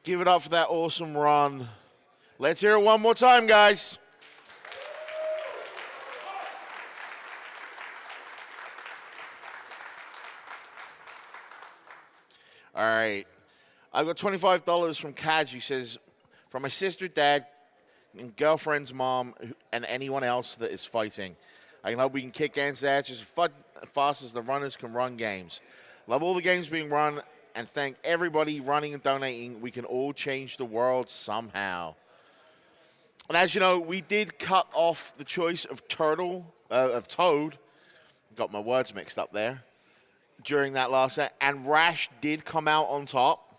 Give it up for that awesome run. Let's hear it one more time, guys. All right. I've got $25 from Kaj, who says, from my sister, dad, and girlfriend's mom, and anyone else that is fighting. I can hope we can kick Gans' ass as fast as the runners can run games. Love all the games being run, and thank everybody running and donating. We can all change the world somehow. And as you know, we did cut off the choice of Toad. Got my words mixed up there. During that last set, and Rash did come out on top.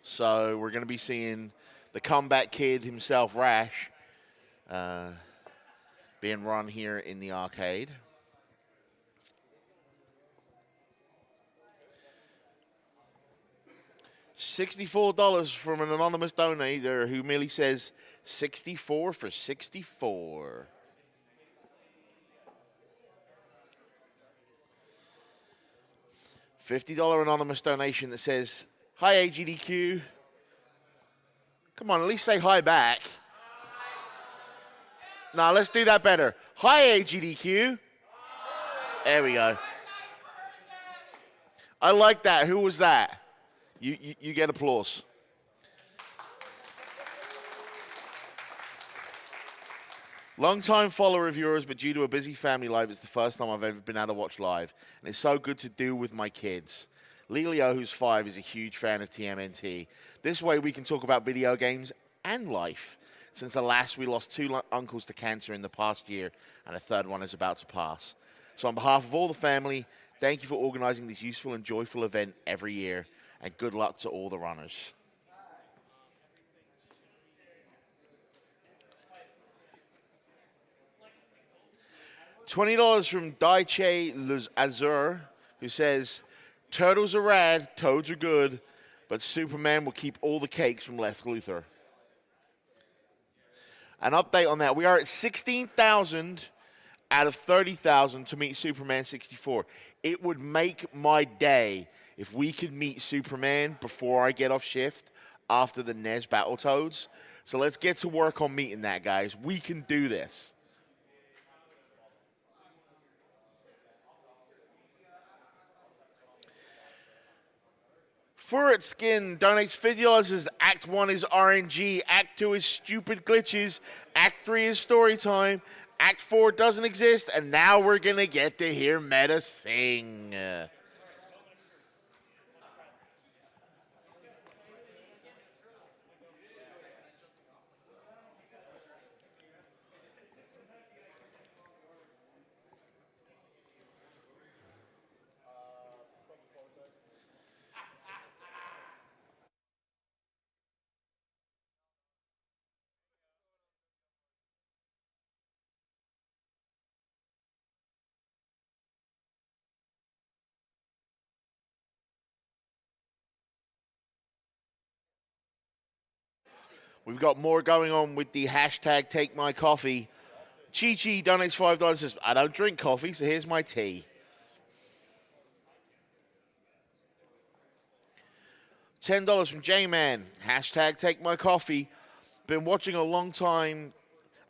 So we're going to be seeing the comeback kid himself, Rash, being run here in the arcade. $64 from an anonymous donator who merely says 64 for 64. $50 anonymous donation that says, hi, AGDQ. Come on, at least say hi back. Now, let's do that better. Hi, AGDQ. There we go. I like that. Who was that? You get applause. Long-time follower of yours, but due to a busy family life, it's the first time I've ever been able to watch live. And it's so good to do with my kids. Lelio, who's 5, is a huge fan of TMNT. This way we can talk about video games and life. Since alas, we lost 2 uncles to cancer in the past year, and a third one is about to pass. So on behalf of all the family, thank you for organizing this useful and joyful event every year, and good luck to all the runners. $20 from Daiche Azur, who says, turtles are rad, toads are good, but Superman will keep all the cakes from Les Luthor. An update on that. We are at 16,000 out of 30,000 to meet Superman 64. It would make my day if we could meet Superman before I get off shift after the NES Battletoads. So let's get to work on meeting that, guys. We can do this. Furret Skin donates $50 as Act 1 is RNG, Act 2 is stupid glitches, Act 3 is story time, Act 4 doesn't exist, and now we're going to get to hear Meta sing. We've got more going on with the hashtag Take My Coffee. Chi Chi donates $5 says, I don't drink coffee, so here's my tea. $10 from J-Man. Hashtag Take My Coffee. Been watching a long time,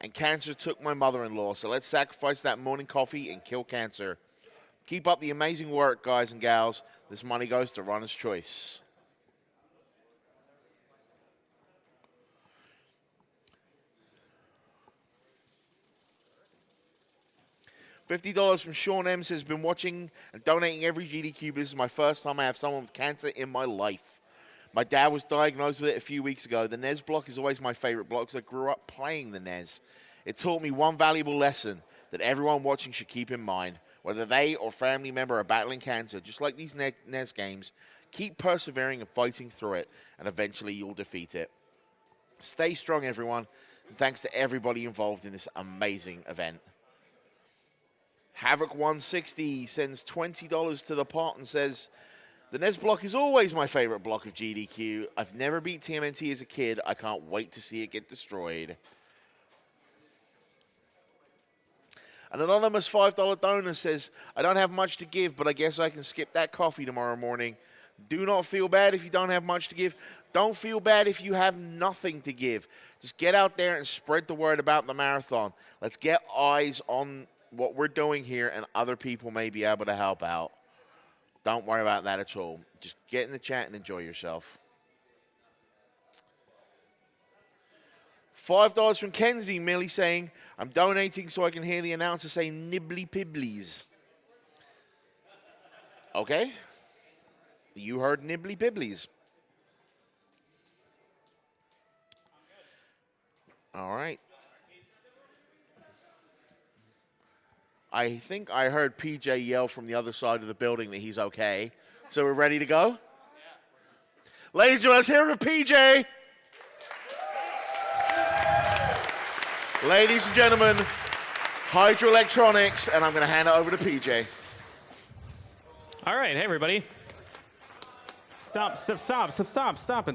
and cancer took my mother-in-law, so let's sacrifice that morning coffee and kill cancer. Keep up the amazing work, guys and gals. This money goes to Runner's Choice. $50 from Sean M says, been watching and donating every GDQ, but this is my first time I have someone with cancer in my life. My dad was diagnosed with it a few weeks ago. The NES block is always my favorite block because I grew up playing the NES. It taught me one valuable lesson that everyone watching should keep in mind. Whether they or family member are battling cancer, just like these NES games, keep persevering and fighting through it, and eventually you'll defeat it. Stay strong, everyone, and thanks to everybody involved in this amazing event. Havoc160 sends $20 to the pot and says, the NES block is always my favorite block of GDQ. I've never beat TMNT as a kid. I can't wait to see it get destroyed. An anonymous $5 donor says, I don't have much to give, but I guess I can skip that coffee tomorrow morning. Do not feel bad if you don't have much to give. Don't feel bad if you have nothing to give. Just get out there and spread the word about the marathon. Let's get eyes on what we're doing here, and other people may be able to help out. Don't worry about that at all. Just get in the chat and enjoy yourself. $5 from Kenzie, merely saying, I'm donating so I can hear the announcer say nibbly pibblies. Okay. You heard nibbly pibblies. All right. I think I heard PJ yell from the other side of the building that he's okay. So we're ready to go? Yeah. Ladies and gentlemen, let's hear it for PJ. Ladies and gentlemen, Hydroelectronics, and I'm going to hand it over to PJ. All right, hey everybody. Stop in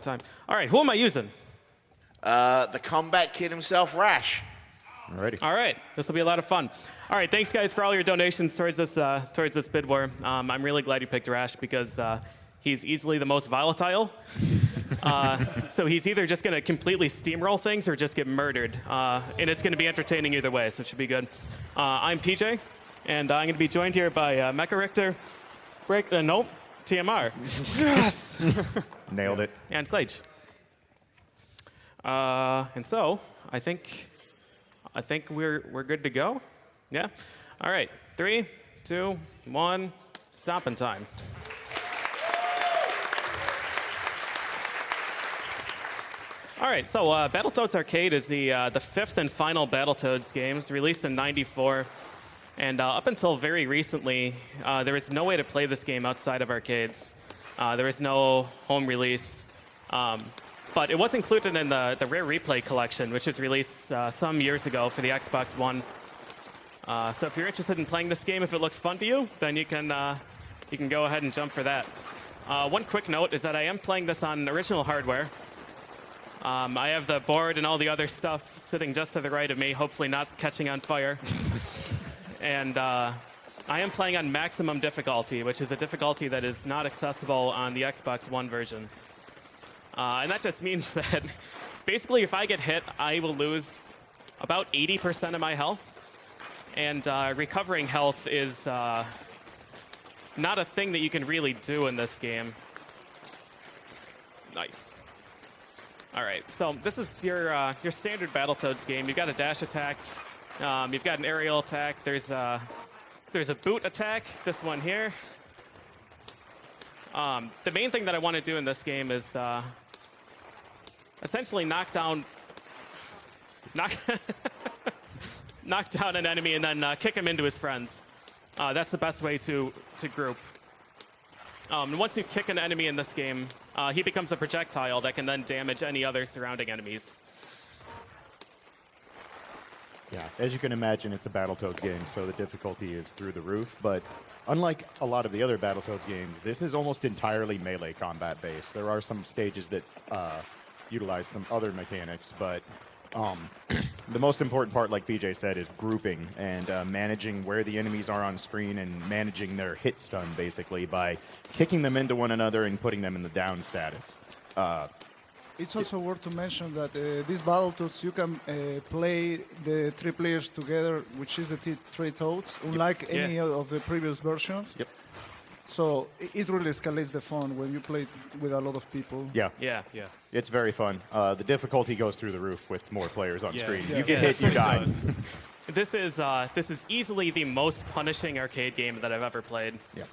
time. All right, who am I using? The comeback kid himself, Rash. Alrighty. All right, this will be a lot of fun. All right, thanks guys for all your donations towards this bid war. I'm really glad you picked Rash because he's easily the most volatile. So he's either just going to completely steamroll things or just get murdered. And it's going to be entertaining either way, so it should be good. I'm PJ, and I'm going to be joined here by Mecha Richter, nope, TMR. Yes! Nailed it. And Clage. And so, I think we're good to go. Yeah? All right, 3, 2, 1, stopping time. All right, so Battletoads Arcade is the fifth and final Battletoads games, released in '94. And up until very recently, there was no way to play this game outside of arcades. There was no home release. But it was included in the Rare Replay collection, which was released some years ago for the Xbox One. So if you're interested in playing this game, if it looks fun to you, then you can go ahead and jump for that. One quick note is that I am playing this on original hardware. I have the board and all the other stuff sitting just to the right of me, hopefully not catching on fire. And I am playing on maximum difficulty, which is a difficulty that is not accessible on the Xbox One version. And that just means that basically if I get hit, I will lose about 80% of my health. And recovering health is not a thing that you can really do in this game. Nice. All right, so this is your standard Battletoads game. You've got a dash attack. You've got an aerial attack. There's a boot attack, this one here. The main thing that I want to do in this game is essentially knock down an enemy and then kick him into his friends. That's the best way to group. And once you kick an enemy in this game, he becomes a projectile that can then damage any other surrounding enemies. Yeah, as you can imagine, it's a Battletoads game, so the difficulty is through the roof. But unlike a lot of the other Battletoads games, this is almost entirely melee combat based. There are some stages that utilize some other mechanics, but the most important part, like BJ said, is grouping and managing where the enemies are on screen and managing their hit stun, basically, by kicking them into one another and putting them in the down status. It's also worth to mention that these Battletoads, you can play the 3 players together, which is the 3 toads, unlike any of the previous versions. Yep. So it really escalates the fun when you play with a lot of people. Yeah. Yeah. It's very fun. The difficulty goes through the roof with more players on screen. Yeah. You get hit, you die. This is easily the most punishing arcade game that I've ever played. Yeah.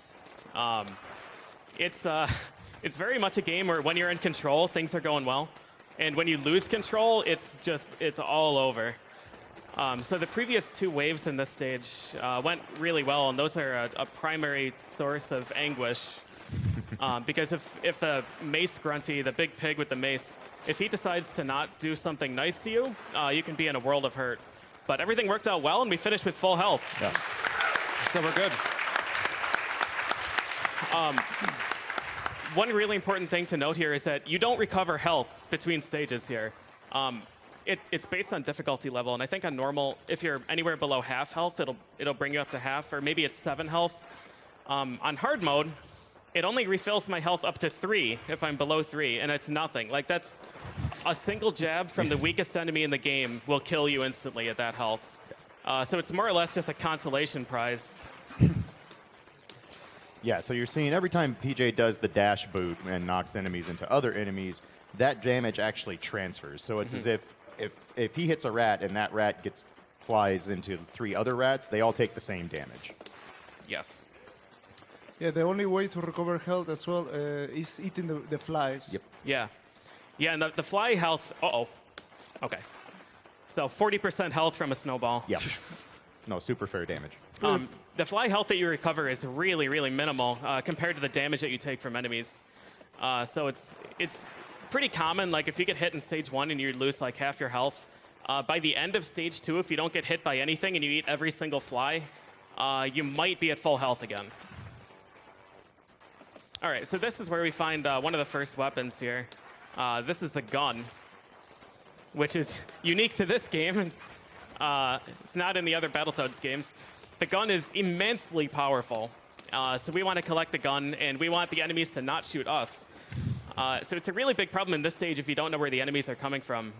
It's very much a game where when you're in control, things are going well. And when you lose control, it's all over. So the previous 2 waves in this stage went really well, and those are a primary source of anguish. Because if the mace grunty, the big pig with the mace, if he decides to not do something nice to you, you can be in a world of hurt. But everything worked out well, and we finished with full health. Yeah. So we're good. One really important thing to note here is that you don't recover health between stages here. It's based on difficulty level, and I think on normal, if you're anywhere below half health, it'll bring you up to half, or maybe it's 7 health. On hard mode, it only refills my health up to 3 if I'm below 3, and it's nothing. Like, that's a single jab from the weakest enemy in the game will kill you instantly at that health. So it's more or less just a consolation prize. Yeah, so you're seeing every time PJ does the dash boot and knocks enemies into other enemies, that damage actually transfers. So it's as if he hits a rat and that rat flies into 3 other rats, they all take the same damage. Yes. Yeah, the only way to recover health as well is eating the flies. Yep. Yeah. Yeah, and the fly health... Uh-oh. Okay. So 40% health from a snowball. Yeah. No, super fair damage. The fly health that you recover is really, really minimal compared to the damage that you take from enemies. So it's pretty common. Like, if you get hit in stage 1 and you lose like half your health, by the end of stage 2, if you don't get hit by anything and you eat every single fly, you might be at full health again. All right, so this is where we find one of the first weapons here. This is the gun, which is unique to this game. It's not in the other Battletoads games. The gun is immensely powerful. So we want to collect the gun, and we want the enemies to not shoot us. So it's a really big problem in this stage if you don't know where the enemies are coming from,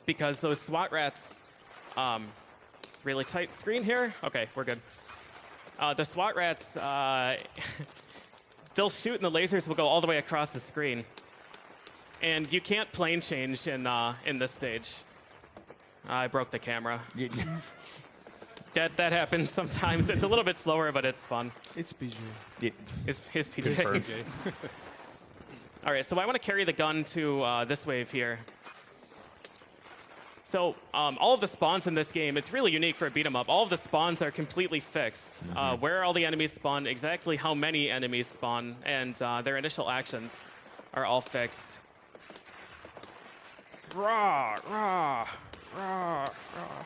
because those SWAT rats... really tight screen here? Okay, we're good. The SWAT rats, they'll shoot and the lasers will go all the way across the screen. And you can't plane change in this stage. I broke the camera. That happens sometimes. It's a little bit slower, but it's fun. It's PJ. His PJ. All right, so I want to carry the gun to this wave here. So all of the spawns in this game, it's really unique for a beat 'em up. All of the spawns are completely fixed. Where all the enemies spawn, exactly how many enemies spawn, and their initial actions are all fixed. Rah, rah, rah, rah.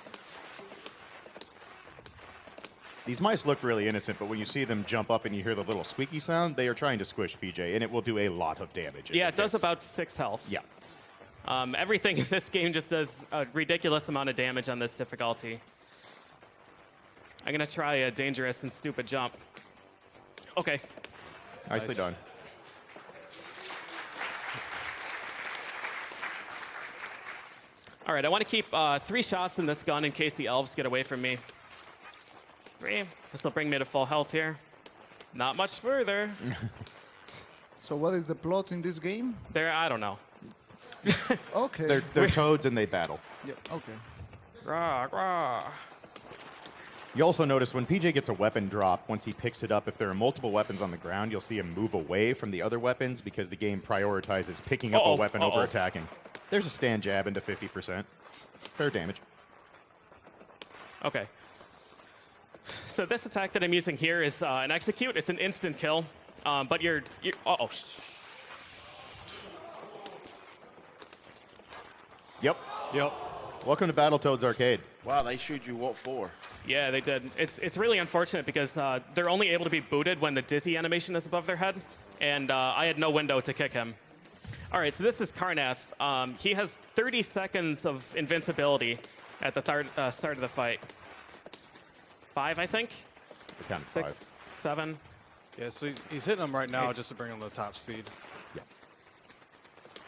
These mice look really innocent, but when you see them jump up and you hear the little squeaky sound, they are trying to squish PJ, and it will do a lot of damage. Yeah, it does about 6 health. Yeah. Everything in this game just does a ridiculous amount of damage on this difficulty. I'm going to try a dangerous and stupid jump. Okay. Nicely done. All right, I want to keep 3 shots in this gun in case the elves get away from me. 3. This will bring me to full health here. Not much further. So what is the plot in this game? I don't know. Okay. They're toads and they battle. Yeah, okay. Rah, rah. You also notice when PJ gets a weapon drop, once he picks it up, if there are multiple weapons on the ground, you'll see him move away from the other weapons because the game prioritizes picking up a weapon over attacking. There's a stand jab into 50%. Fair damage. Okay. So this attack that I'm using here is an execute. It's an instant kill, but you're uh-oh. Yep. Yep. Welcome to Battletoads Arcade. Wow, they shoot you what for? Yeah, they did. It's really unfortunate because they're only able to be booted when the dizzy animation is above their head, and I had no window to kick him. All right, so this is Karnath. He has 30 seconds of invincibility at the start of the fight. 5, I think. I counted 6, 5. 7. Yeah, so he's hitting them right now just to bring him to top speed. Yeah.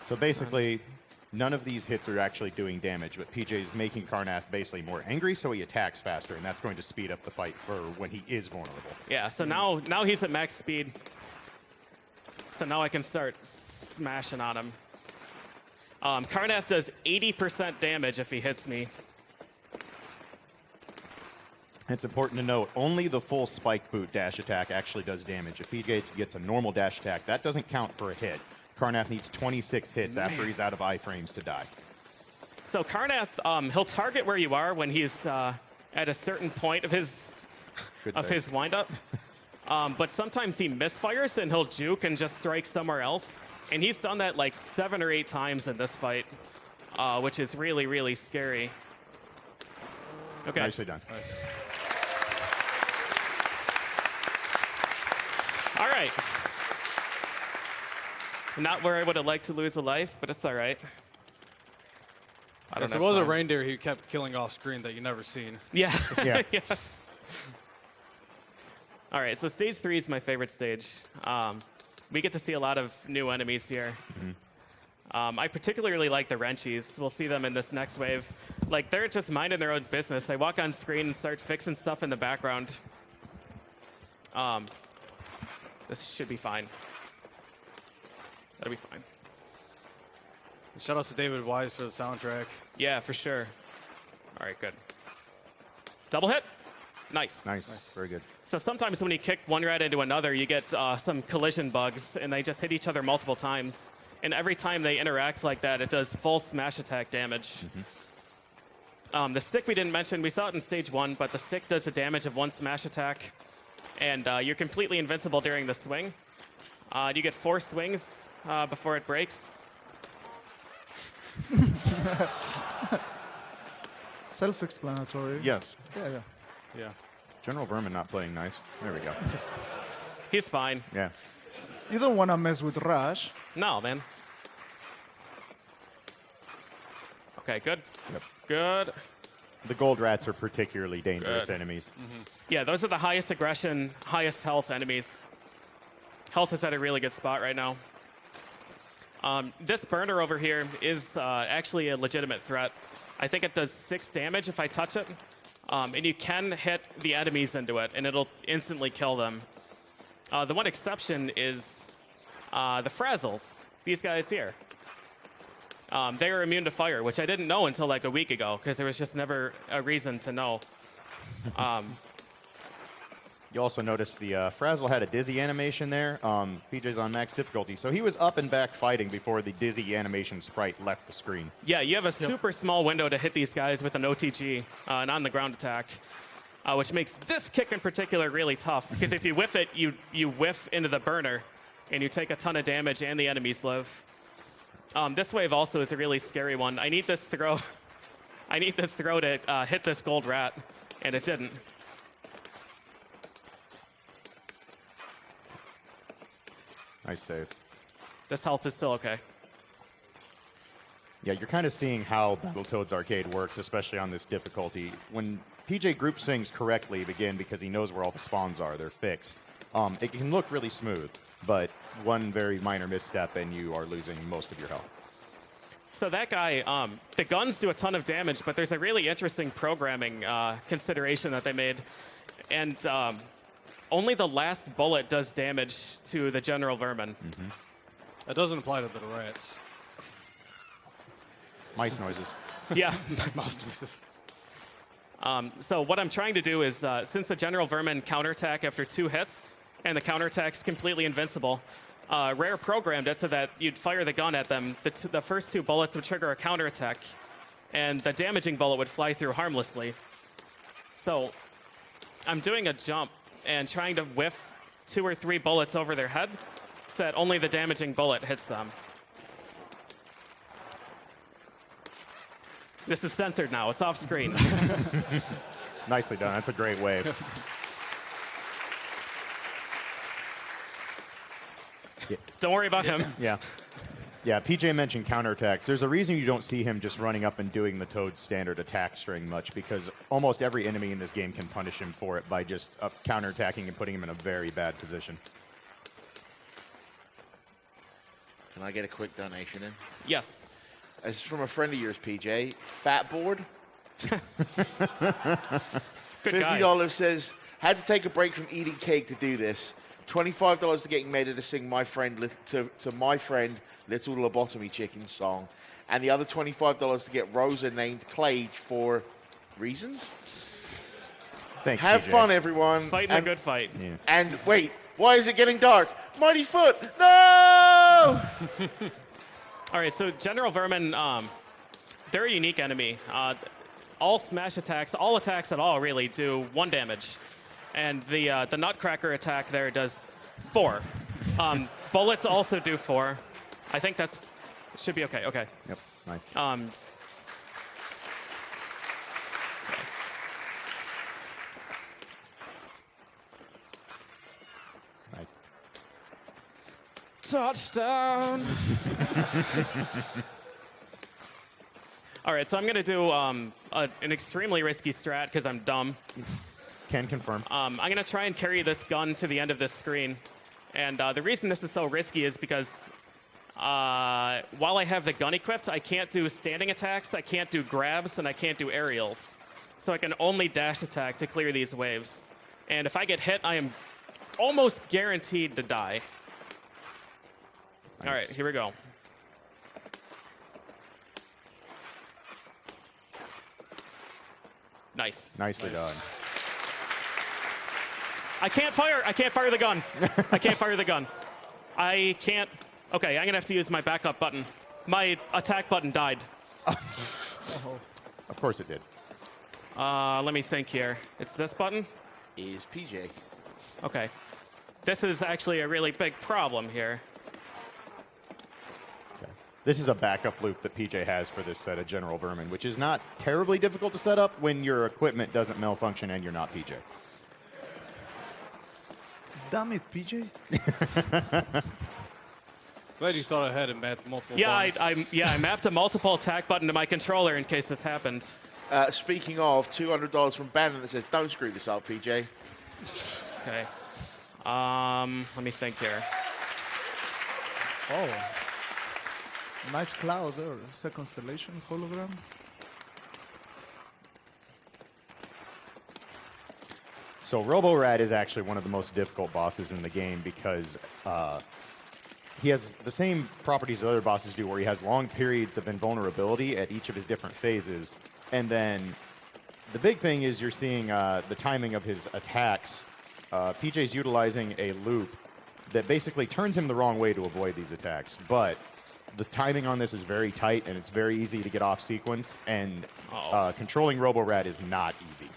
So basically, none of these hits are actually doing damage, but PJ's making Karnath basically more angry, so he attacks faster, and that's going to speed up the fight for when he is vulnerable. Yeah, so now he's at max speed. So now I can start smashing on him. Karnath does 80% damage if he hits me. It's important to note, only the full spike boot dash attack actually does damage. If PJ gets a normal dash attack, that doesn't count for a hit. Karnath needs 26 hits after he's out of iframes to die. So Karnath, he'll target where you are when he's at a certain point of his windup. But sometimes he misfires and he'll juke and just strike somewhere else. And he's done that like 7 or 8 times in this fight, which is really, really scary. Okay. Nicely done. Nice. All right. Not where I would have liked to lose a life, but it's all right. I don't There have was a time. reindeer he kept killing off screen that you never seen. Yeah. Yeah. Yeah. All right, so stage 3 is my favorite stage. we get to see a lot of new enemies here. I particularly like the wrenchies. We'll see them in this next wave. Like, they're just minding their own business. They walk on screen and start fixing stuff in the background. This should be fine. That'll be fine. Shout out to David Wise for the soundtrack. Yeah, for sure. All right, good. Double hit. Nice. Nice. Very good. So sometimes when you kick one rat into another, you get some collision bugs, and they just hit each other multiple times. And every time they interact like that, it does full smash attack damage. The stick we didn't mention, we saw it in stage 1, but the stick does the damage of 1 smash attack, and you're completely invincible during the swing. You get 4 swings before it breaks. Self-explanatory. Yes. Yeah. Yeah. General Vermin not playing nice. There we go. He's fine. Yeah. You don't want to mess with Rush. No, man. Okay, good. Yep. Good. The gold rats are particularly dangerous Good. enemies. Yeah, those are the highest aggression, highest health enemies. Health is at a really good spot right now. This burner over here is actually a legitimate threat. I think it does 6 damage if I touch it. And you can hit the enemies into it, and it'll instantly kill them. The one exception is the Frazzles, these guys here. They are immune to fire, which I didn't know until like a week ago, because there was just never a reason to know. You also noticed the Frazzle had a dizzy animation there. PJ's on max difficulty, so he was up and back fighting before the dizzy animation sprite left the screen. Yeah, you have a super small window to hit these guys with an OTG, an on-the-ground attack, which makes this kick in particular really tough, because if you whiff it, you whiff into the burner, and you take a ton of damage, and the enemies live. This wave also is a really scary one. I need this throw. I need this throw to hit this gold rat, and it didn't. Nice save. This health is still okay. Yeah, you're kind of seeing how Battletoads Arcade works, especially on this difficulty. When PJ groups things correctly, again, because he knows where all the spawns are, they're fixed. It can look really smooth, but one very minor misstep and you are losing most of your health. So that guy, the guns do a ton of damage, but there's a really interesting programming consideration that they made. And only the last bullet does damage to the General Vermin. That doesn't apply to the rats. Mice noises. Yeah. Most cases. So what I'm trying to do is, since the General Vermin counterattack after 2 hits, and the counterattack's completely invincible, Rare programmed it so that you'd fire the gun at them. The first 2 bullets would trigger a counterattack, and the damaging bullet would fly through harmlessly. So I'm doing a jump and trying to whiff 2 or 3 bullets over their head so that only the damaging bullet hits them. This is censored now. It's off screen. Nicely done. That's a great wave. Don't worry about him. Yeah. Yeah, PJ mentioned counterattacks. There's a reason you don't see him just running up and doing the Toad's standard attack string much, because almost every enemy in this game can punish him for it by just counterattacking and putting him in a very bad position. Can I get a quick donation in? Yes. It's from a friend of yours, PJ. Fatboard. Good guy. $50 says, had to take a break from eating cake to do this. $25 to getting made to sing my friend to my friend Little Lobotomy Chicken song, and the other $25 to get Rosa named Clage for reasons. Thanks, Have PJ. fun, everyone. Fighting a good fight. Yeah. And wait, why is it getting dark? Mighty Foot, no! All right, so General Vermin, they're a unique enemy. All smash attacks, all attacks at all, really, do 1 damage. And the Nutcracker attack there does 4. Bullets also do 4. I think that's should be okay. Okay. Yep, nice. Nice. Touchdown. All right, so I'm gonna do an extremely risky strat because I'm dumb. Can confirm. I'm gonna try and carry this gun to the end of this screen, And the reason this is so risky is because while I have the gun equipped, I can't do standing attacks, I can't do grabs, and I can't do aerials. So I can only dash attack to clear these waves. And if I get hit, I am almost guaranteed to die. Nice. All right, here we go. Nice. Nicely done. I can't fire. I can't fire the gun. I can't fire the gun. I can't. Okay, I'm gonna have to use my backup button. My attack button died. Of course it did. Let me think here. It's this button? Is PJ. Okay. This is actually a really big problem here. Okay. This is a backup loop that PJ has for this set of General Vermin, which is not terribly difficult to set up when your equipment doesn't malfunction and you're not PJ. Damn it, PJ. Glad you thought ahead and mapped multiple Yeah, buttons. I mapped a multiple attack button to my controller in case this happened. Speaking of, $200 from Bannon that says, don't screw this up, PJ. Okay. Let me think here. Oh. Nice cloud there. It's a constellation hologram. So Robo-Rat is actually one of the most difficult bosses in the game because he has the same properties that other bosses do, where he has long periods of invulnerability at each of his different phases. And then the big thing is you're seeing the timing of his attacks. PJ's utilizing a loop that basically turns him the wrong way to avoid these attacks. But the timing on this is very tight, and it's very easy to get off sequence. And controlling Robo-Rat is not easy.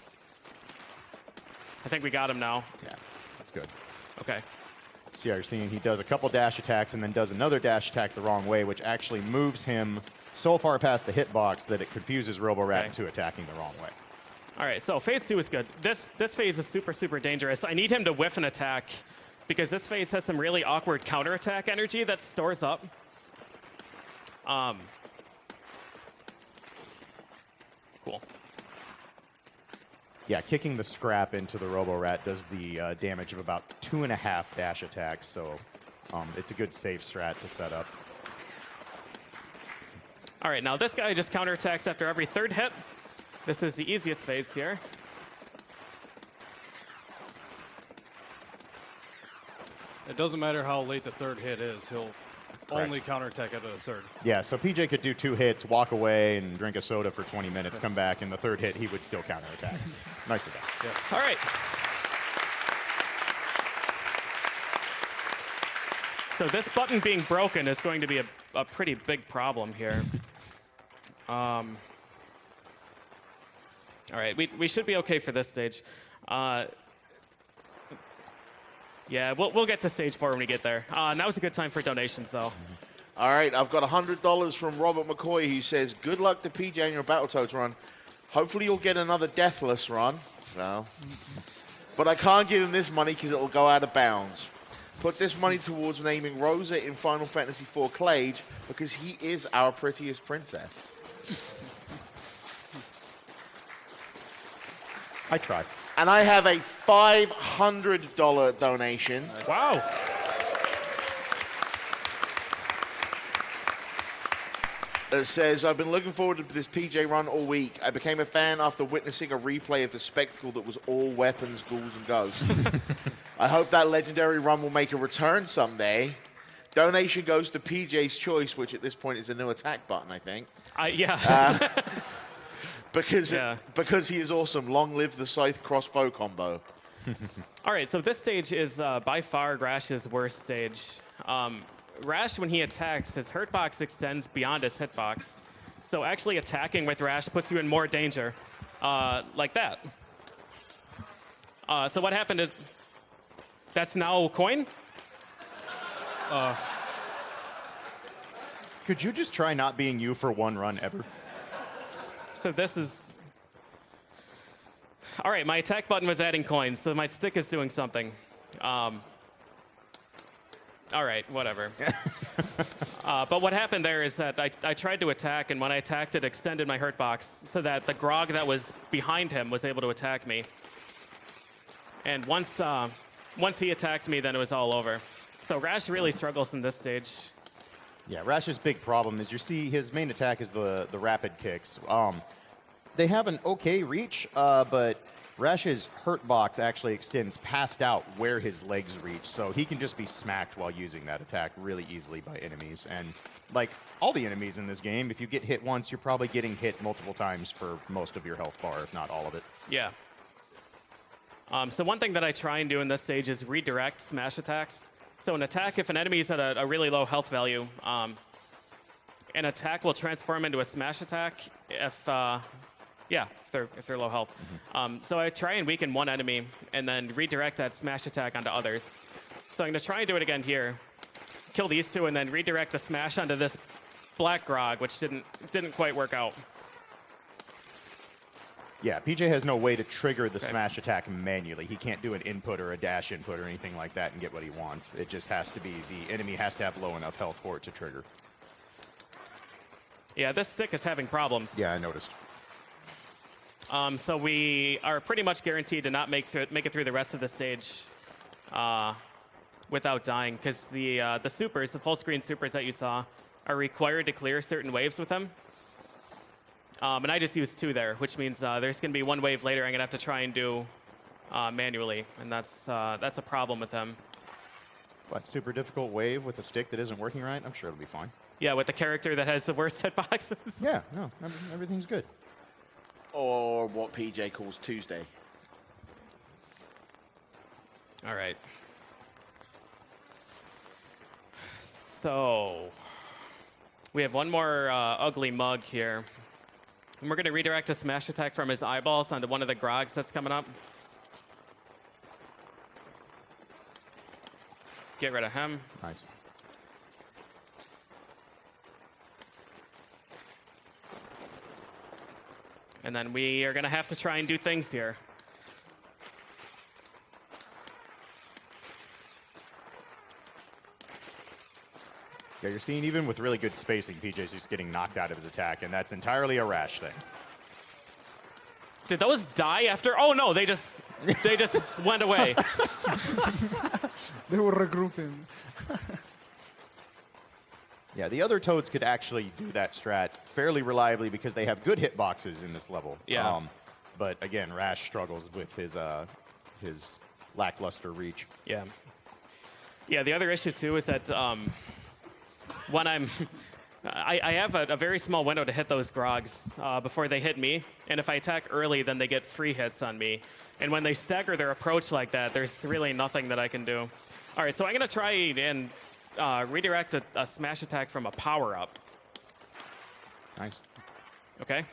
I think we got him now. Yeah, that's good. Okay. So yeah, you're seeing he does a couple dash attacks and then does another dash attack the wrong way, which actually moves him so far past the hitbox that it confuses Robo-Rat Okay. into attacking the wrong way. All right, so phase 2 is good. This phase is super, super dangerous. I need him to whiff an attack because this phase has some really awkward counterattack energy that stores up. Cool. Yeah, kicking the scrap into the Robo-Rat does the damage of about 2.5 dash attacks, so it's a good safe strat to set up. All right, now this guy just counterattacks after every third hit. This is the easiest phase here. It doesn't matter how late the third hit is. He'll only counterattack after the third. Yeah, so PJ could do 2 hits, walk away, and drink a soda for 20 minutes, come back, and the third hit, he would still counterattack. Nicely done. Yeah. All right. So this button being broken is going to be a pretty big problem here. All right, we should be okay for this stage. Yeah, we'll get to stage 4 when we get there. Now's a good time for donations, though. All right, I've got $100 from Robert McCoy, who says, good luck to PJ on your Battletoads run. Hopefully you'll get another Deathless run. Well, but I can't give him this money because it'll go out of bounds. Put this money towards naming Rosa in Final Fantasy IV Clade because he is our prettiest princess. I tried. And I have a $500 donation. Wow. That says, I've been looking forward to this PJ run all week. I became a fan after witnessing a replay of the spectacle that was all weapons, ghouls, and ghosts. I hope that legendary run will make a return someday. Donation goes to PJ's Choice, which at this point is a new attack button, I think. Yeah. Because he is awesome. Long live the Scythe crossbow combo. All right, so this stage is by far Rash's worst stage. Rash, when he attacks, his hurt box extends beyond his hitbox. So actually attacking with Rash puts you in more danger, like that. So what happened is, that's now coin? Could you just try not being you for one run ever? So this is... All right, my attack button was adding coins, so my stick is doing something. All right, whatever. But what happened there is that I tried to attack, and when I attacked, it extended my hurt box so that the Grog that was behind him was able to attack me. And once he attacked me, then it was all over. So Rash really struggles in this stage. Yeah, Rash's big problem is you see his main attack is the rapid kicks. They have an okay reach, but Rash's hurt box actually extends past out where his legs reach, so he can just be smacked while using that attack really easily by enemies. And like all the enemies in this game, if you get hit once, you're probably getting hit multiple times for most of your health bar, if not all of it. Yeah. So one thing that I try and do in this stage is redirect smash attacks. So an attack, if an enemy is at a really low health value, an attack will transform into a smash attack if they're low health. So I try and weaken one enemy and then redirect that smash attack onto others. So I'm going to try and do it again here. Kill these two and then redirect the smash onto this black grog, which didn't quite work out. Yeah, PJ has no way to trigger the smash attack manually. He can't do an input or a dash input or anything like that and get what he wants. It just has to be the enemy has to have low enough health for it to trigger. Yeah, this stick is having problems. Yeah, I noticed. So we are pretty much guaranteed to not make it through the rest of the stage without dying, because the supers, the full screen supers that you saw, are required to clear certain waves with them. And I just used 2 there, which means there's going to be 1 wave later I'm going to have to try and do manually, and that's a problem with them. What, super difficult wave with a stick that isn't working right? I'm sure it'll be fine. Yeah, with the character that has the worst hitboxes. Yeah, no, everything's good. Or what PJ calls Tuesday. All right. So we have one more ugly mug here. And we're going to redirect a smash attack from his eyeballs onto one of the grogs that's coming up. Get rid of him. Nice. And then we are going to have to try and do things here. Yeah, you're seeing even with really good spacing, PJ's just getting knocked out of his attack, and that's entirely a Rash thing. Did those die after? Oh no, they just went away. They were regrouping. Yeah, the other Toads could actually do that strat fairly reliably because they have good hitboxes in this level. Yeah. But again, Rash struggles with his lackluster reach. Yeah. Yeah, the other issue too is that when I have a very small window to hit those grogs before they hit me, and if I attack early, then they get free hits on me. And when they stagger their approach like that, there's really nothing that I can do. All right, so I'm going to try and redirect a smash attack from a power-up. Nice. Okay?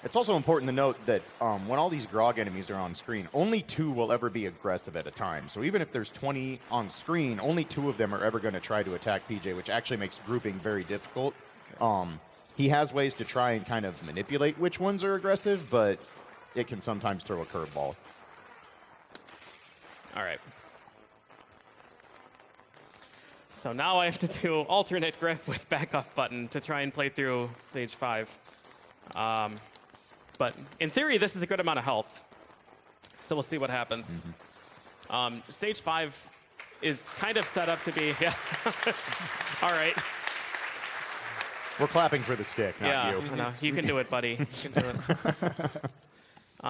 It's also important to note that when all these Grog enemies are on screen, only 2 will ever be aggressive at a time. So even if there's 20 on screen, only 2 of them are ever going to try to attack PJ, which actually makes grouping very difficult. Okay. He has ways to try and kind of manipulate which ones are aggressive, but it can sometimes throw a curveball. All right. So now I have to do alternate grip with backup button to try and play through stage 5. But in theory, this is a good amount of health. So we'll see what happens. Mm-hmm. Stage 5 is kind of set up to be, yeah. All right. We're clapping for the stick, not you. Yeah, no, you can do it, buddy. You can do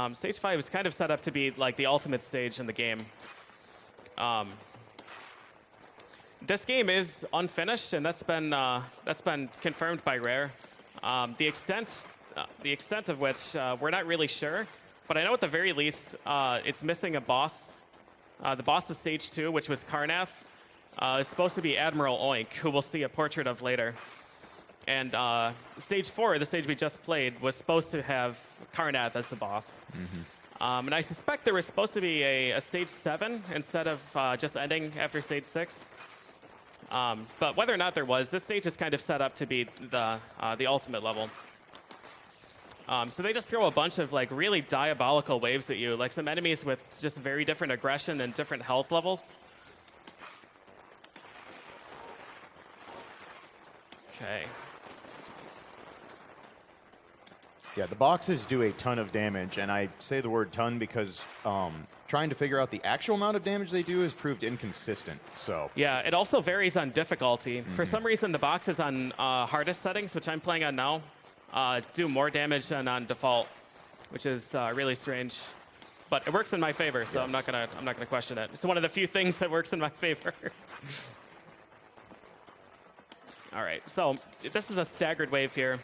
it. Stage 5 is kind of set up to be like the ultimate stage in the game. This game is unfinished, and that's been confirmed by Rare. The extent of which we're not really sure, but I know at the very least it's missing a boss. The boss of stage 2, which was Karnath, is supposed to be Admiral Oink, who we'll see a portrait of later. And stage 4, the stage we just played, was supposed to have Karnath as the boss. Mm-hmm. And I suspect there was supposed to be a stage 7 instead of just ending after stage 6. But whether or not there was, this stage is kind of set up to be the ultimate level. So they just throw a bunch of like really diabolical waves at you, like some enemies with just very different aggression and different health levels. Okay. Yeah, the boxes do a ton of damage, and I say the word ton because trying to figure out the actual amount of damage they do has proved inconsistent. So Yeah, it also varies on difficulty. For some reason, the boxes on hardest settings, which I'm playing on now, do more damage than on default, which is really strange. But it works in my favor, so Yes. I'm not gonna question it. It's one of the few things that works in my favor. All right, so this is a staggered wave here.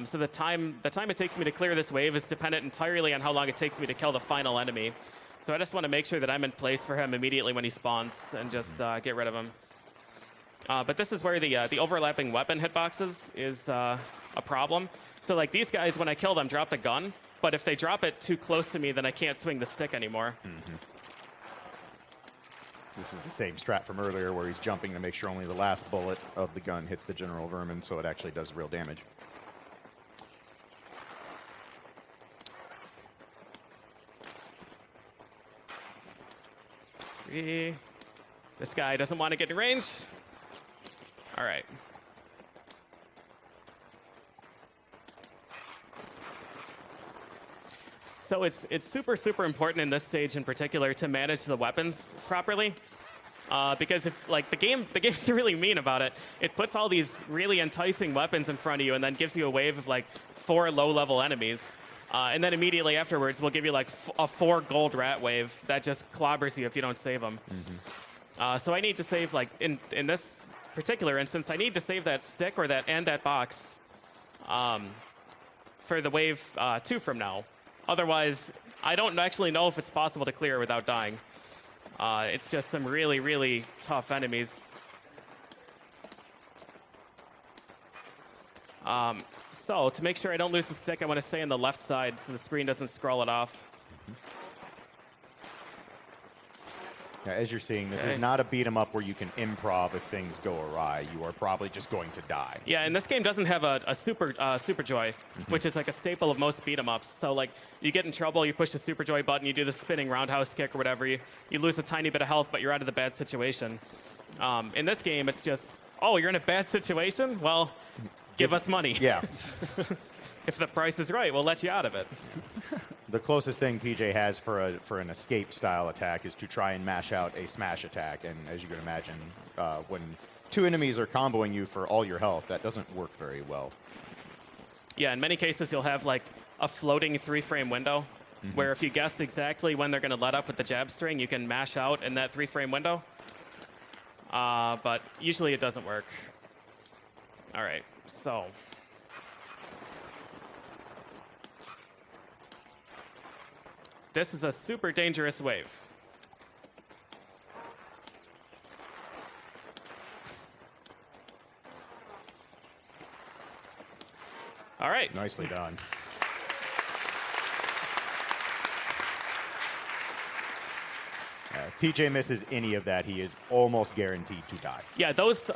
So the time it takes me to clear this wave is dependent entirely on how long it takes me to kill the final enemy. So I just want to make sure that I'm in place for him immediately when he spawns and just get rid of him. But this is where the overlapping weapon hitboxes is a problem. So like these guys, when I kill them, drop the gun. But if they drop it too close to me, then I can't swing the stick anymore. this is the same strat from earlier where he's jumping to make sure only the last bullet of the gun hits the general vermin, so it actually does real damage. This guy doesn't want to get in range. All right. So it's super important in this stage in particular to manage the weapons properly. Because if like the game's really mean about it. It puts all these really enticing weapons in front of you and then gives you a wave of like 4 low-level enemies. And then immediately afterwards, we'll give you like a 4 gold rat wave that just clobbers you if you don't save them. So I need to save, like, in this particular instance, I need to save that stick or that box for the wave 2 from now. Otherwise, I don't actually know if it's possible to clear without dying. It's just some really, really tough enemies. So to make sure I don't lose the stick, I want to stay on the left side so the screen doesn't scroll it off. Yeah, as you're seeing, this is not a beat 'em up where you can improv if things go awry. You are probably just going to die. Yeah, and this game doesn't have a super joy, which is like a staple of most beat 'em ups. So like you get in trouble, you push the super joy button, you do the spinning roundhouse kick or whatever, you lose a tiny bit of health, but you're out of the bad situation. In this game, it's just, oh, you're in a bad situation? Well, give us money. Yeah. If the price is right, we'll let you out of it. The closest thing PJ has for an escape style attack is to try and mash out a smash attack. And as you can imagine, when 2 enemies are comboing you for all your health, that doesn't work very well. Yeah, in many cases, you'll have like a floating 3-frame window where if you guess exactly when they're going to let up with the jab string, you can mash out in that 3-frame window. But usually it doesn't work. All right, so. This is a super dangerous wave. All right. Nicely done. If PJ misses any of that, he is almost guaranteed to die. Yeah, those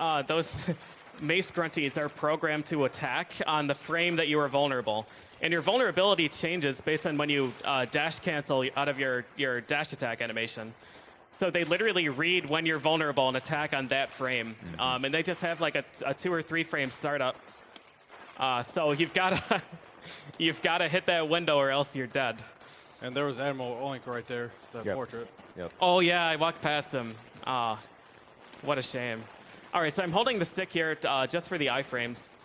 mace grunties are programmed to attack on the frame that you are vulnerable. And your vulnerability changes based on when you dash cancel out of your dash attack animation. So they literally read when you're vulnerable and attack on that frame. And they just have like a 2 or 3 frame startup. So you've got to hit that window or else you're dead. And there was Animal Oink right there, that portrait. Yep. Oh, yeah, I walked past him. Ah, what a shame. All right, so I'm holding the stick here just for the iframes.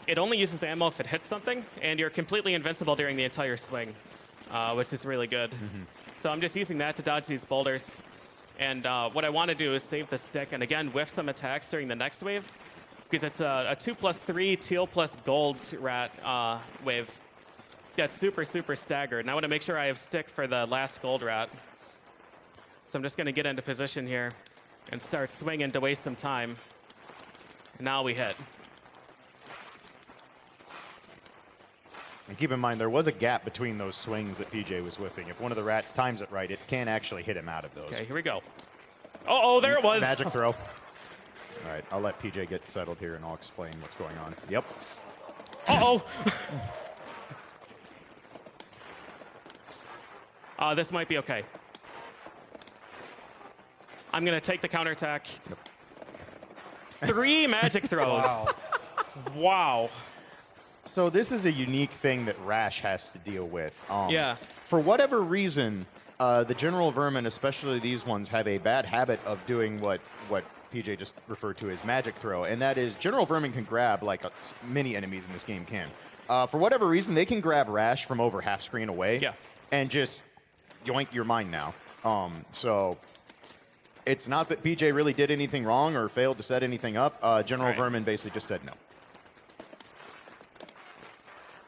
It only uses ammo if it hits something, and you're completely invincible during the entire swing, which is really good. So I'm just using that to dodge these boulders. And what I want to do is save the stick and, again, whiff some attacks during the next wave, because it's a 2+3 teal plus gold rat wave that's super, super staggered. And I want to make sure I have stick for the last gold rat. So I'm just going to get into position here and start swinging to waste some time. Now we hit. And keep in mind, there was a gap between those swings that PJ was whipping. If one of the rats times it right, it can actually hit him out of those. Okay, here we go. Oh, there it was. Magic throw. All right, I'll let PJ get settled here, and I'll explain what's going on. Yep. Uh-oh. This might be okay. I'm going to take the counterattack. Yep. 3 magic throws. Wow. So this is a unique thing that Rash has to deal with. Yeah. For whatever reason, the general vermin, especially these ones, have a bad habit of doing what PJ just referred to as magic throw, and that is general vermin can grab, like many enemies in this game can. For whatever reason, they can grab Rash from over half screen away and just yoink your mind now. So it's not that PJ really did anything wrong or failed to set anything up. General Vermin basically just said no.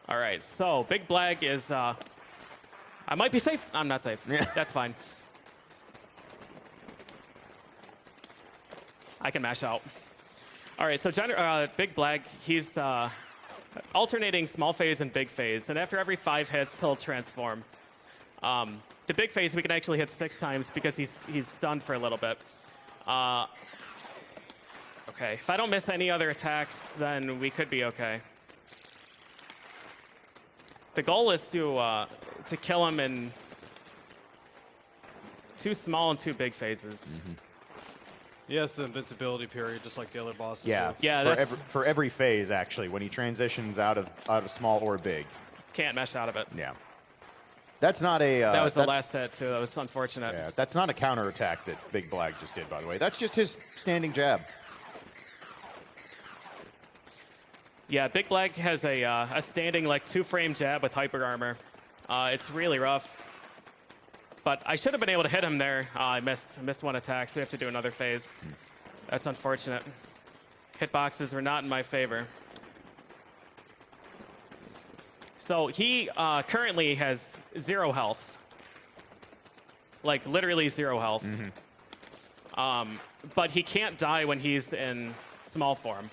All right, so Big Blag is, I might be safe. I'm not safe. Yeah. That's fine. I can mash out. All right, so Big Blag, he's alternating small phase and big phase, and after every 5 hits, he'll transform. The big phase we can actually hit 6 times because he's stunned for a little bit. Okay, if I don't miss any other attacks, then we could be okay. The goal is to kill him in 2 small and 2 big phases. Mm-hmm. Yes, the invincibility period, just like the other bosses. Yeah, do. Yeah, for every phase, actually, when he transitions out of small or big. Can't mesh out of it. Yeah. That's not a... that was the last hit, too. That was unfortunate. Yeah, that's not a counterattack that Big Blag just did, by the way. That's just his standing jab. Yeah, Big Blag has a standing, like, 2-frame jab with hyper armor. It's really rough. But I should have been able to hit him there. I missed 1 attack, so we have to do another phase. That's unfortunate. Hitboxes were not in my favor. So he currently has 0 health. Like, literally 0 health. But he can't die when he's in small form.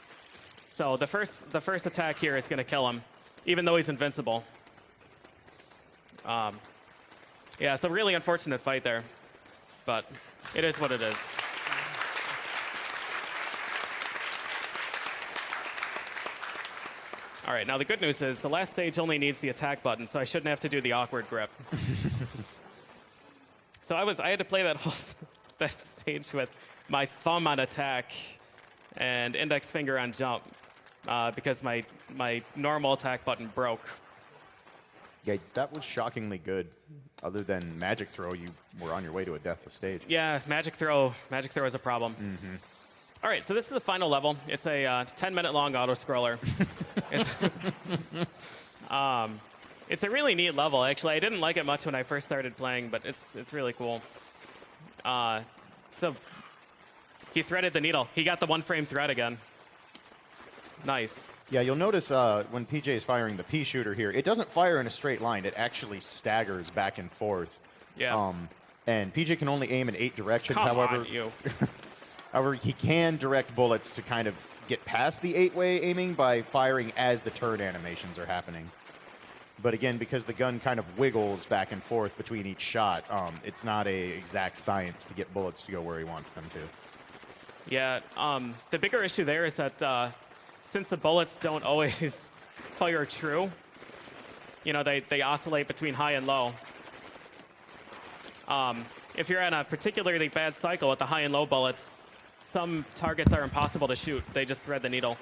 So the first attack here is going to kill him, even though he's invincible. Yeah, so really unfortunate fight there, but it is what it is. All right, now the good news is the last stage only needs the attack button, so I shouldn't have to do the awkward grip. So I had to play that whole that stage with my thumb on attack and index finger on jump because my normal attack button broke. Yeah, that was shockingly good. Other than Magic Throw, you were on your way to a deathless stage. Yeah, Magic Throw is a problem. All right, so this is the final level. It's a 10-minute long auto-scroller. It's a really neat level, actually. I didn't like it much when I first started playing, but it's really cool. So he threaded the needle. He got the 1-frame thread again. Nice. Yeah, you'll notice when PJ is firing the pea shooter here, it doesn't fire in a straight line. It actually staggers back and forth. Yeah. And PJ can only aim in 8 directions. Come however, on, you. however, he can direct bullets to kind of get past the 8-way aiming by firing as the turn animations are happening. But again, because the gun kind of wiggles back and forth between each shot, it's not a exact science to get bullets to go where he wants them to. Yeah, the bigger issue there is that since the bullets don't always fire true, you know, they oscillate between high and low. If you're on a particularly bad cycle with the high and low bullets, some targets are impossible to shoot. They just thread the needle.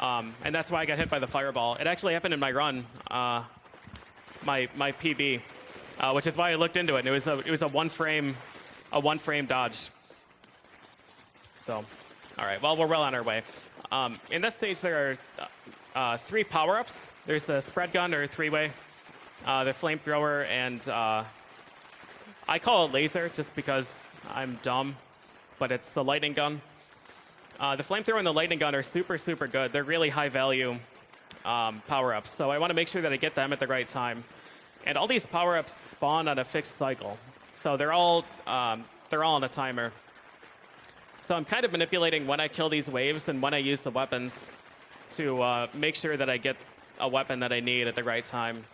And that's why I got hit by the fireball. It actually happened in my run, my PB, which is why I looked into it. And it was a one-frame dodge. So, all right, well, we're well on our way. In this stage, there are 3 power-ups. There's the spread gun, or 3-way, the flamethrower, and I call it laser just because I'm dumb, but it's the lightning gun. The flamethrower and the lightning gun are super, super good. They're really high-value power-ups, so I want to make sure that I get them at the right time. And all these power-ups spawn on a fixed cycle, so they're all on a timer. So I'm kind of manipulating when I kill these waves and when I use the weapons to make sure that I get a weapon that I need at the right time.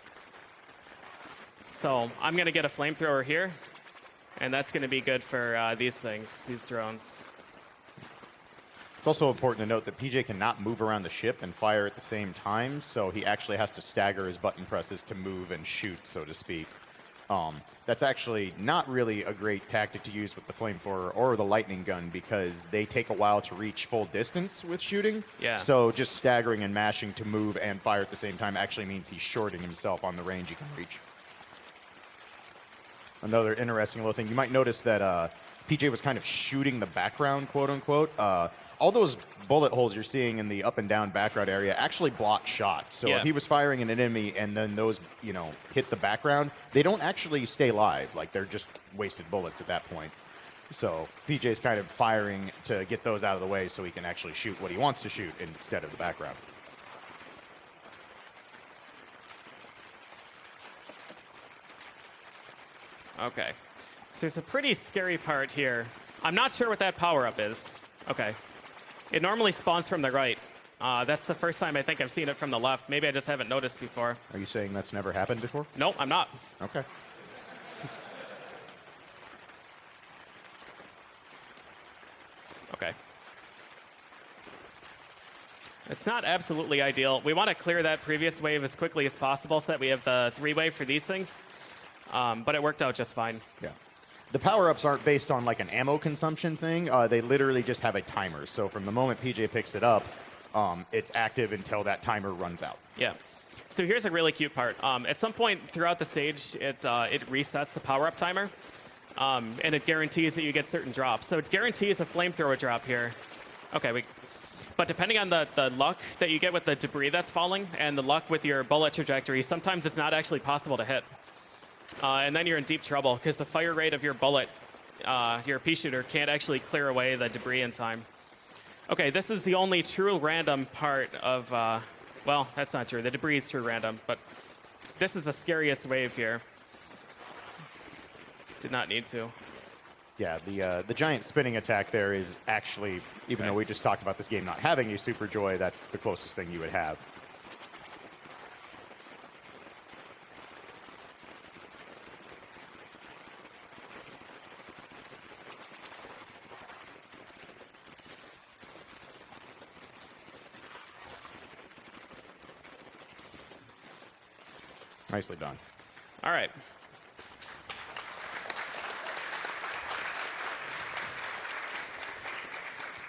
So I'm going to get a flamethrower here, and that's going to be good for these things, these drones. It's also important to note that PJ cannot move around the ship and fire at the same time, so he actually has to stagger his button presses to move and shoot, so to speak. That's actually not really a great tactic to use with the flamethrower or the lightning gun because they take a while to reach full distance with shooting. Yeah. So just staggering and mashing to move and fire at the same time actually means he's shorting himself on the range he can reach. Another interesting little thing, you might notice that PJ was kind of shooting the background, quote unquote. All those bullet holes you're seeing in the up and down background area actually block shots. So Yeah. if he was firing at an enemy and then those, hit the background, they don't actually stay live. Like they're just wasted bullets at that point. So PJ's kind of firing to get those out of the way so he can actually shoot what he wants to shoot instead of the background. Okay. So there's a pretty scary part here. I'm not sure what that power-up is. Okay. It normally spawns from the right. That's the first time I think I've seen it from the left. Maybe I just haven't noticed before. Are you saying that's never happened before? Nope, I'm not. Okay. Okay. It's not absolutely ideal. We want to clear that previous wave as quickly as possible so that we have the 3-wave for these things. But it worked out just fine. Yeah. The power-ups aren't based on like an ammo consumption thing. They literally just have a timer. So from the moment PJ picks it up, it's active until that timer runs out. Yeah. So here's a really cute part. At some point throughout the stage, it resets the power-up timer, and it guarantees that you get certain drops. So it guarantees a flamethrower drop here. Okay, but depending on the luck that you get with the debris that's falling and the luck with your bullet trajectory, sometimes it's not actually possible to hit. And then you're in deep trouble because the fire rate of your bullet, your pea shooter, can't actually clear away the debris in time. Okay, this is the only true random part of, well, that's not true. The debris is true random, but this is the scariest wave here. Did not need to. Yeah, the giant spinning attack there is actually, even though we just talked about this game not having a Super Joy, that's the closest thing you would have. Nicely done. All right.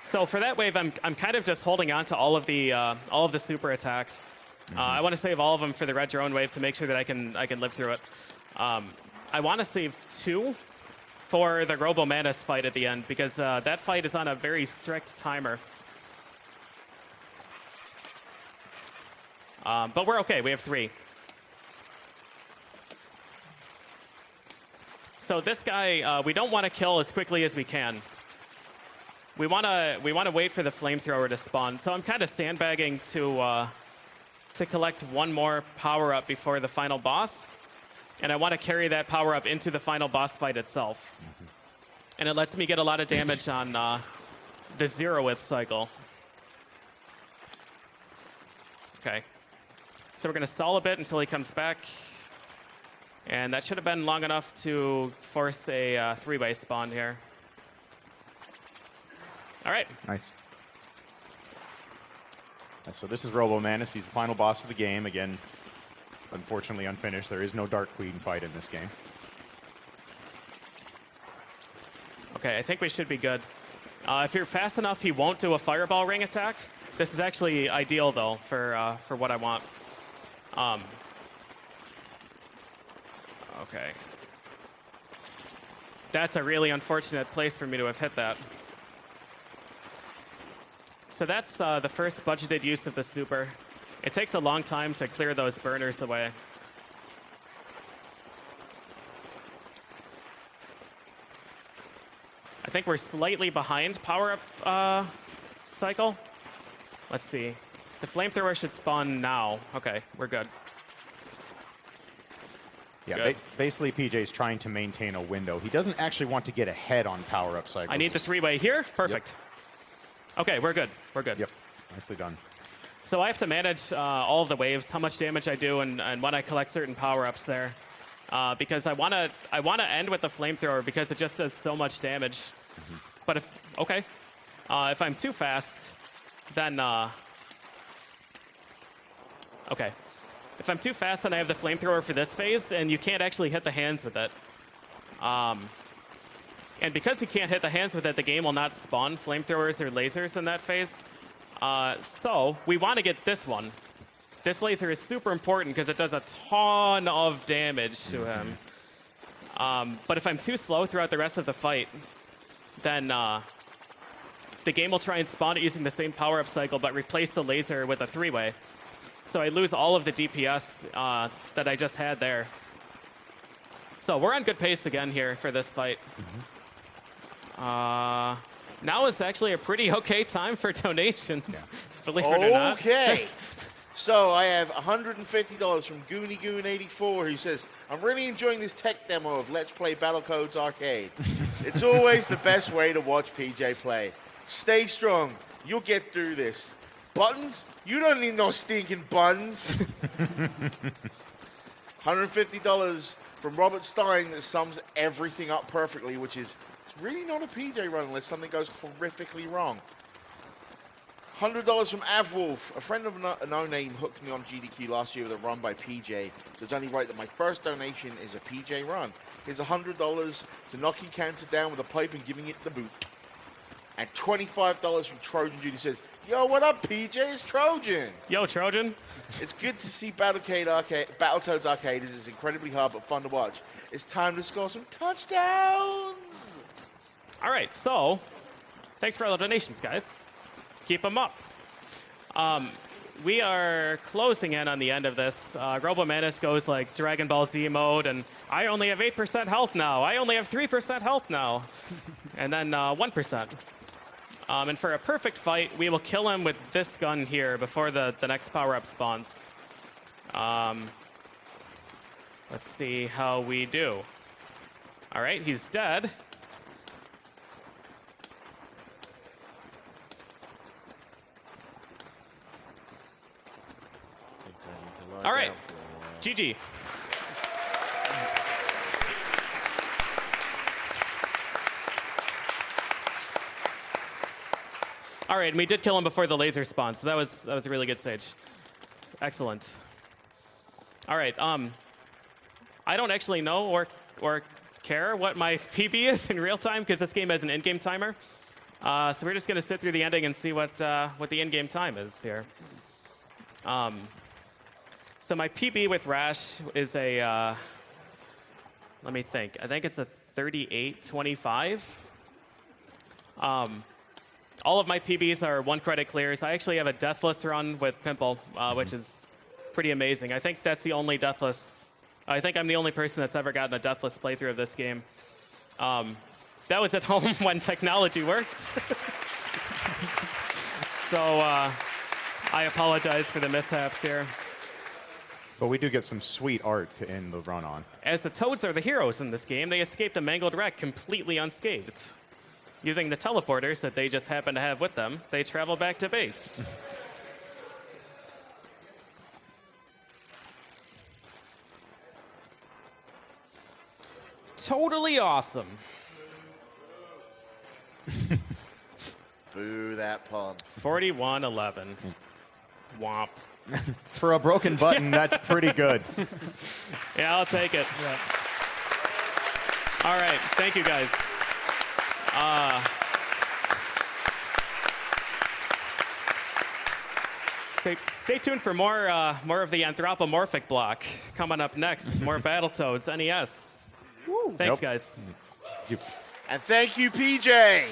So for that wave, I'm kind of just holding on to all of the super attacks. I want to save all of them for the red drone wave to make sure that I can live through it. I want to save 2 for the Robo Manus fight at the end because that fight is on a very strict timer. But we're okay. We have 3. So this guy, we don't want to kill as quickly as we can. We want to wait for the flamethrower to spawn. So I'm kind of sandbagging to collect 1 more power up before the final boss, and I want to carry that power up into the final boss fight itself. And it lets me get a lot of damage on the 0th cycle. Okay. So we're going to stall a bit until he comes back. And that should have been long enough to force a 3-way spawn here. All right. Nice. So this is Robo Manus. He's the final boss of the game. Again, unfortunately unfinished. There is no Dark Queen fight in this game. Okay, I think we should be good. If you're fast enough, he won't do a fireball ring attack. This is actually ideal, though, for what I want. Okay. That's a really unfortunate place for me to have hit that. So that's the first budgeted use of the super. It takes a long time to clear those burners away. I think we're slightly behind power-up cycle. Let's see. The flamethrower should spawn now. Okay, we're good. Yeah, basically PJ's trying to maintain a window. He doesn't actually want to get ahead on power-up cycles. I need the 3-way here. Perfect. Yep. Okay, we're good. We're good. Yep, nicely done. So I have to manage all of the waves, how much damage I do, and when I collect certain power-ups there, because I want to end with the flamethrower because it just does so much damage. Mm-hmm. But if I'm too fast, then okay. If I'm too fast, then I have the flamethrower for this phase, and you can't actually hit the hands with it. And because you can't hit the hands with it, the game will not spawn flamethrowers or lasers in that phase. So we want to get this one. This laser is super important because it does a ton of damage to him. But if I'm too slow throughout the rest of the fight, then the game will try and spawn it using the same power-up cycle, but replace the laser with a 3-way. So I lose all of the DPS that I just had there. So we're on good pace again here for this fight. Now is actually a pretty okay time for donations, believe it or not. Okay. So I have $150 from Goonie Goon 84 who says, I'm really enjoying this tech demo of Let's Play Battletoads Arcade. It's always the best way to watch PJ play. Stay strong. You'll get through this. Buttons? You don't need no stinking buttons. $150 from Robert Stein that sums everything up perfectly, which is it's really not a PJ run unless something goes horrifically wrong. $100 from Avwolf. A friend of a no-name hooked me on GDQ last year with a run by PJ, so it's only right that my first donation is a PJ run. Here's $100 to knocking cancer down with a pipe and giving it the boot. And $25 from Trojan Dude, who says, yo, what up, PJ? It's Trojan. Yo, Trojan. It's good to see Battletoads Arcade. This is incredibly hard but fun to watch. It's time to score some touchdowns. All right, so thanks for all the donations, guys. Keep them up. We are closing in on the end of this. Robomanus goes like Dragon Ball Z mode, and I only have 8% health now. I only have 3% health now. And then 1%. And for a perfect fight, we will kill him with this gun here before the next power-up spawns. Let's see how we do. All right, he's dead. All right, GG. All right, and we did kill him before the laser spawned, so that was a really good stage. Excellent. All right, I don't actually know or care what my PB is in real time because this game has an in-game timer. So we're just gonna sit through the ending and see what the in-game time is here. So my PB with Rash is a, let me think. I think it's a 38.25. All of my PBs are 1 credit clears. I actually have a deathless run with Pimple, which is pretty amazing. I think that's the only deathless. I think I'm the only person that's ever gotten a deathless playthrough of this game. That was at home when technology worked. So I apologize for the mishaps here. But we do get some sweet art to end the run on. As the Toads are the heroes in this game, they escaped a mangled wreck completely unscathed. Using the teleporters that they just happen to have with them, they travel back to base. Totally awesome. Boo that pun. 41-11. Womp. For a broken button, that's pretty good. Yeah, I'll take it. Yeah. All right, thank you guys. Stay tuned for more of the anthropomorphic block coming up next. More Battletoads NES. Thanks, guys. And thank you, PJ.